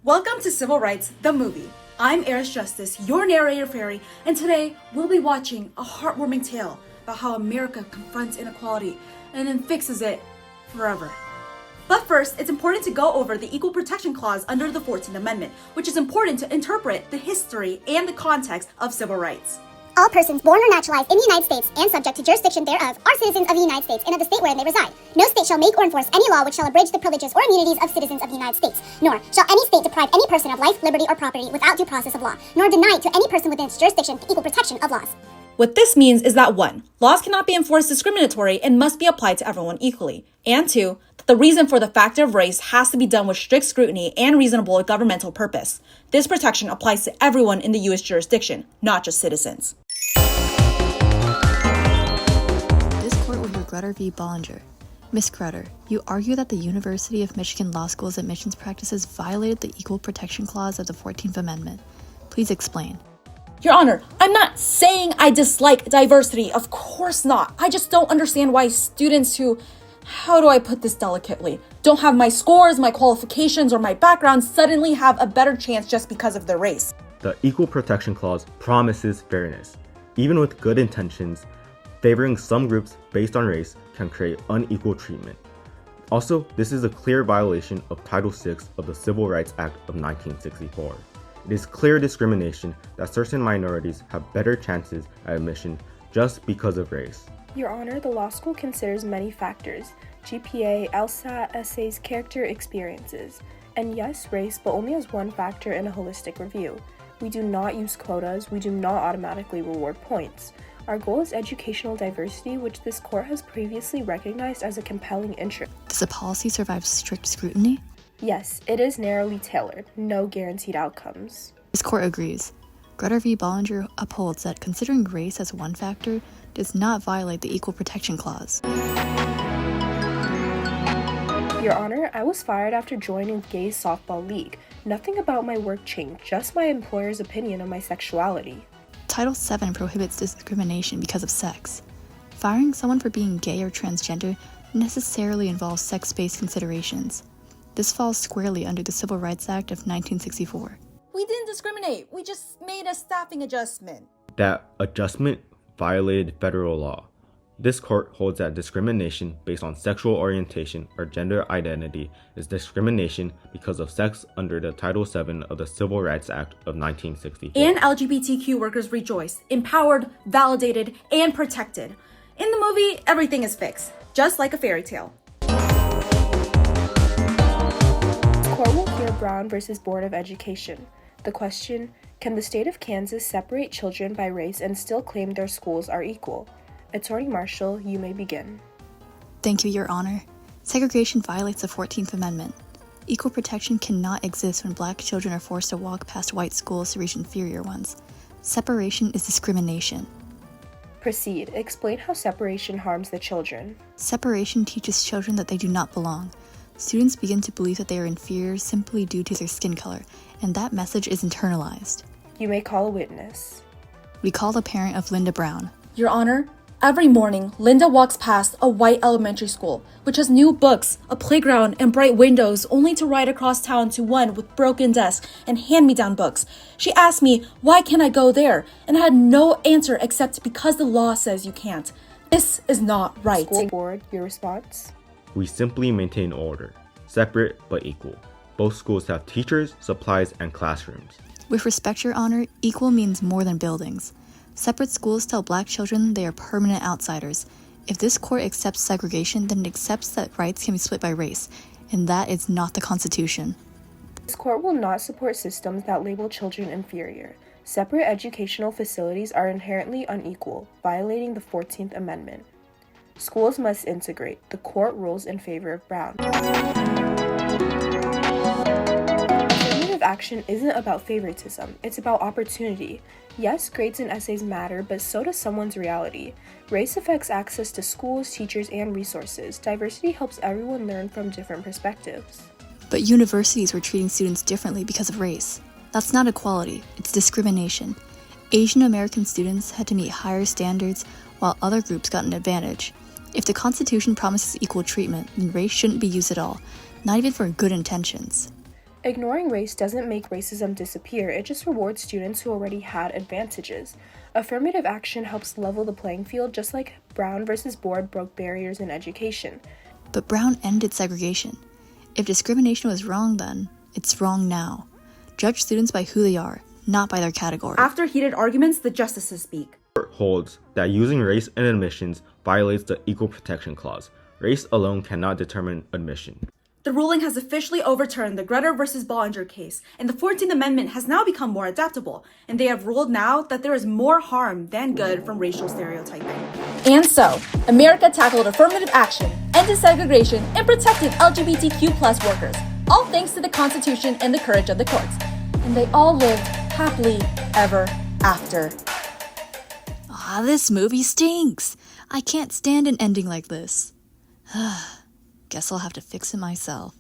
Welcome to Civil Rights, the movie. I'm Eris Justice, your narrator fairy, and today we'll be watching a heartwarming tale about how America confronts inequality and then fixes it forever. But first, it's important to go over the Equal Protection Clause under the 14th Amendment, which is important to interpret the history and the context of civil rights. All persons born or naturalized in the United States and subject to jurisdiction thereof are citizens of the United States and of the state wherein they reside. No state shall make or enforce any law which shall abridge the privileges or immunities of citizens of the United States, nor shall any state deprive any person of life, liberty, or property without due process of law, nor deny to any person within its jurisdiction the equal protection of laws. What this means is that 1. Laws cannot be enforced discriminatorily and must be applied to everyone equally, and 2. That the reason for the factor of race has to be done with strict scrutiny and reasonable governmental purpose. This protection applies to everyone in the U.S. jurisdiction, not just citizens. Grutter v. Bollinger. Ms. Grutter, you argue that the University of Michigan Law School's admissions practices violated the Equal Protection Clause of the 14th Amendment. Please explain. Your Honor, I'm not saying I dislike diversity, of course not. I just don't understand why students who, how do I put this delicately, don't have my scores, my qualifications, or my background suddenly have a better chance just because of their race. The Equal Protection Clause promises fairness. Even with good intentions, favoring some groups based on race can create unequal treatment. Also, this is a clear violation of Title VI of the Civil Rights Act of 1964. It is clear discrimination that certain minorities have better chances at admission just because of race. Your Honor, the law school considers many factors: GPA, LSAT, essays, character, experiences, and yes, race, but only as one factor in a holistic review. We do not use quotas, we do not automatically reward points. Our goal is educational diversity, which this court has previously recognized as a compelling interest. Does the policy survive strict scrutiny? Yes, it is narrowly tailored, no guaranteed outcomes. This court agrees. Grutter v. Bollinger upholds that considering race as one factor does not violate the Equal Protection Clause. Your Honor, I was fired after joining the Gay Softball League. Nothing about my work changed, just my employer's opinion of my sexuality. Title VII prohibits discrimination because of sex. Firing someone for being gay or transgender necessarily involves sex-based considerations. This falls squarely under the Civil Rights Act of 1964. We didn't discriminate, we just made a staffing adjustment. That adjustment violated federal law. This court holds that discrimination based on sexual orientation or gender identity is discrimination because of sex under the Title VII of the Civil Rights Act of 1964. And LGBTQ workers rejoice, empowered, validated, and protected. In the movie, everything is fixed, just like a fairy tale. The court will hear Brown versus Board of Education. The question: can the state of Kansas separate children by race and still claim their schools are equal? Attorney Marshall, you may begin. Thank you, Your Honor. Segregation violates the 14th Amendment. Equal protection cannot exist when Black children are forced to walk past white schools to reach inferior ones. Separation is discrimination. Proceed. Explain how separation harms the children. Separation teaches children that they do not belong. Students begin to believe that they are inferior simply due to their skin color, and that message is internalized. You may call a witness. We call the parent of Linda Brown. Your Honor, every morning, Linda walks past a white elementary school, which has new books, a playground, and bright windows, only to ride across town to one with broken desks and hand-me-down books. She asked me, why can't I go there? And I had no answer except because the law says you can't. This is not right. School board, your response? We simply maintain order, separate but equal. Both schools have teachers, supplies, and classrooms. With respect, Your Honor, equal means more than buildings. Separate schools tell Black children they are permanent outsiders. If this court accepts segregation, then it accepts that rights can be split by race, and that is not the Constitution. This court will not support systems that label children inferior. Separate educational facilities are inherently unequal, violating the 14th Amendment. Schools must integrate. The court rules in favor of Brown. Affirmative action isn't about favoritism, it's about opportunity. Yes, grades and essays matter, but so does someone's reality. Race affects access to schools, teachers, and resources. Diversity helps everyone learn from different perspectives. But universities were treating students differently because of race. That's not equality, it's discrimination. Asian American students had to meet higher standards, while other groups got an advantage. If the Constitution promises equal treatment, then race shouldn't be used at all, not even for good intentions. Ignoring race doesn't make racism disappear, it just rewards students who already had advantages. Affirmative action helps level the playing field just like Brown versus Board broke barriers in education. But Brown ended segregation. If discrimination was wrong then, it's wrong now. Judge students by who they are, not by their category. After heated arguments, the justices speak. The court holds that using race in admissions violates the Equal Protection Clause. Race alone cannot determine admission. The ruling has officially overturned the Grutter versus Bollinger case, and the 14th Amendment has now become more adaptable, and they have ruled now that there is more harm than good from racial stereotyping. And so, America tackled affirmative action, ended segregation, and protected LGBTQ+ workers, all thanks to the Constitution and the courage of the courts. And they all lived happily ever after. Ah, this movie stinks. I can't stand an ending like this. Guess I'll have to fix it myself.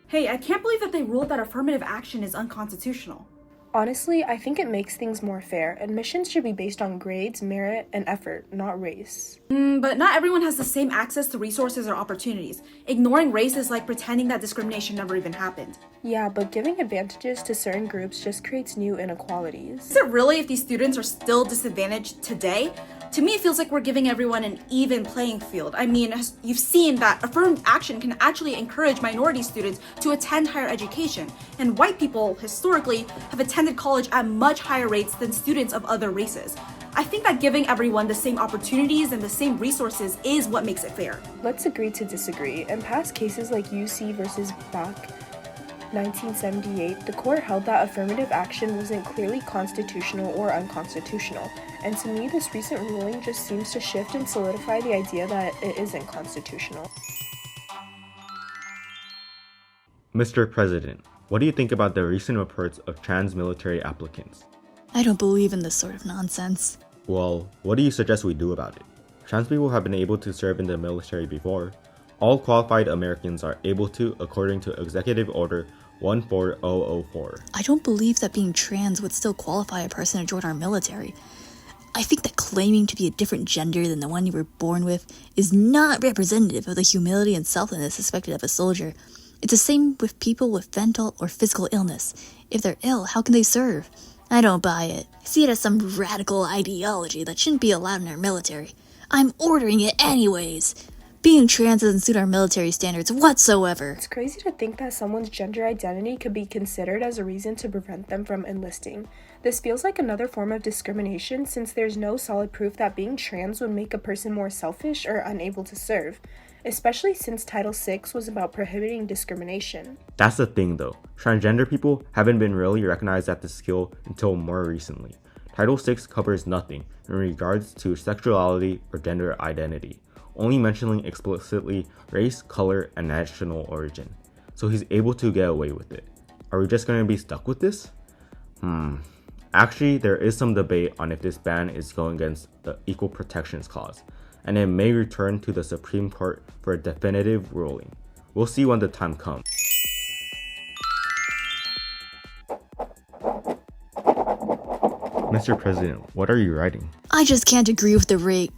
Hey, I can't believe that they ruled that affirmative action is unconstitutional. Honestly, I think it makes things more fair. Admissions should be based on grades, merit, and effort, not race. But not everyone has the same access to resources or opportunities. Ignoring race is like pretending that discrimination never even happened. Yeah, but giving advantages to certain groups just creates new inequalities. Is it really if these students are still disadvantaged today? To me, it feels like we're giving everyone an even playing field. I mean, you've seen that affirmative action can actually encourage minority students to attend higher education, and white people, historically, have attended college at much higher rates than students of other races. I think that giving everyone the same opportunities and the same resources is what makes it fair. Let's agree to disagree. In past cases like UC versus Bach, 1978, the court held that affirmative action wasn't clearly constitutional or unconstitutional, and to me this recent ruling just seems to shift and solidify the idea that it isn't constitutional. Mr. President, what do you think about the recent reports of trans military applicants? I don't believe in this sort of nonsense. Well, what do you suggest we do about it? Trans people have been able to serve in the military before. All qualified Americans are able to, according to Executive Order 14004. I don't believe that being trans would still qualify a person to join our military. I think that claiming to be a different gender than the one you were born with is not representative of the humility and selflessness expected of a soldier. It's the same with people with mental or physical illness. If they're ill, how can they serve? I don't buy it. I see it as some radical ideology that shouldn't be allowed in our military. I'm ordering it anyways. Being trans doesn't suit our military standards whatsoever. It's crazy to think that someone's gender identity could be considered as a reason to prevent them from enlisting. This feels like another form of discrimination since there's no solid proof that being trans would make a person more selfish or unable to serve, especially since Title VI was about prohibiting discrimination. That's the thing though, transgender people haven't been really recognized at this skill until more recently. Title VI covers nothing in regards to sexuality or gender identity, only mentioning explicitly race, color, and national origin. So he's able to get away with it. Are we just going to be stuck with this? Actually, there is some debate on if this ban is going against the Equal Protections Clause, and it may return to the Supreme Court for a definitive ruling. We'll see when the time comes. Mr. President, what are you writing? I just can't agree with the race,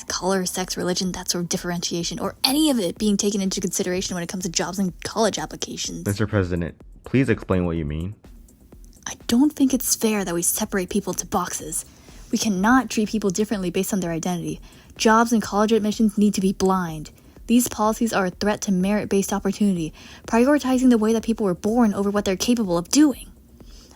color, sex, religion, that sort of differentiation, or any of it being taken into consideration when it comes to jobs and college applications. Mr. President, please explain what you mean. I don't think it's fair that we separate people into boxes. We cannot treat people differently based on their identity. Jobs and college admissions need to be blind. These policies are a threat to merit-based opportunity, prioritizing the way that people were born over what they're capable of doing.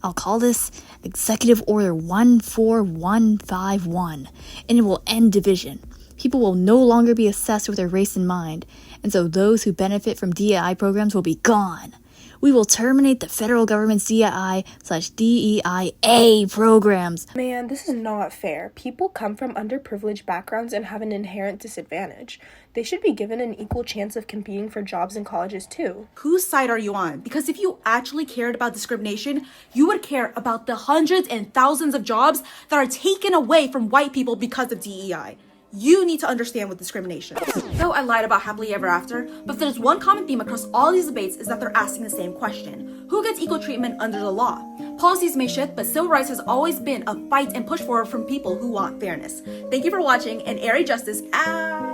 I'll call this Executive Order 14151, and it will end division. People will no longer be assessed with their race in mind, and so those who benefit from DEI programs will be gone. We will terminate the federal government's DEI/DEIA programs. Man, this is not fair. People come from underprivileged backgrounds and have an inherent disadvantage. They should be given an equal chance of competing for jobs in colleges too. Whose side are you on? Because if you actually cared about discrimination, you would care about the hundreds and thousands of jobs that are taken away from white people because of DEI. You need to understand what discrimination is. Though I lied about happily ever after, but if there's one common theme across all these debates is that they're asking the same question. Who gets equal treatment under the law? Policies may shift, but civil rights has always been a fight and push forward from people who want fairness. Thank you for watching, and airy justice out!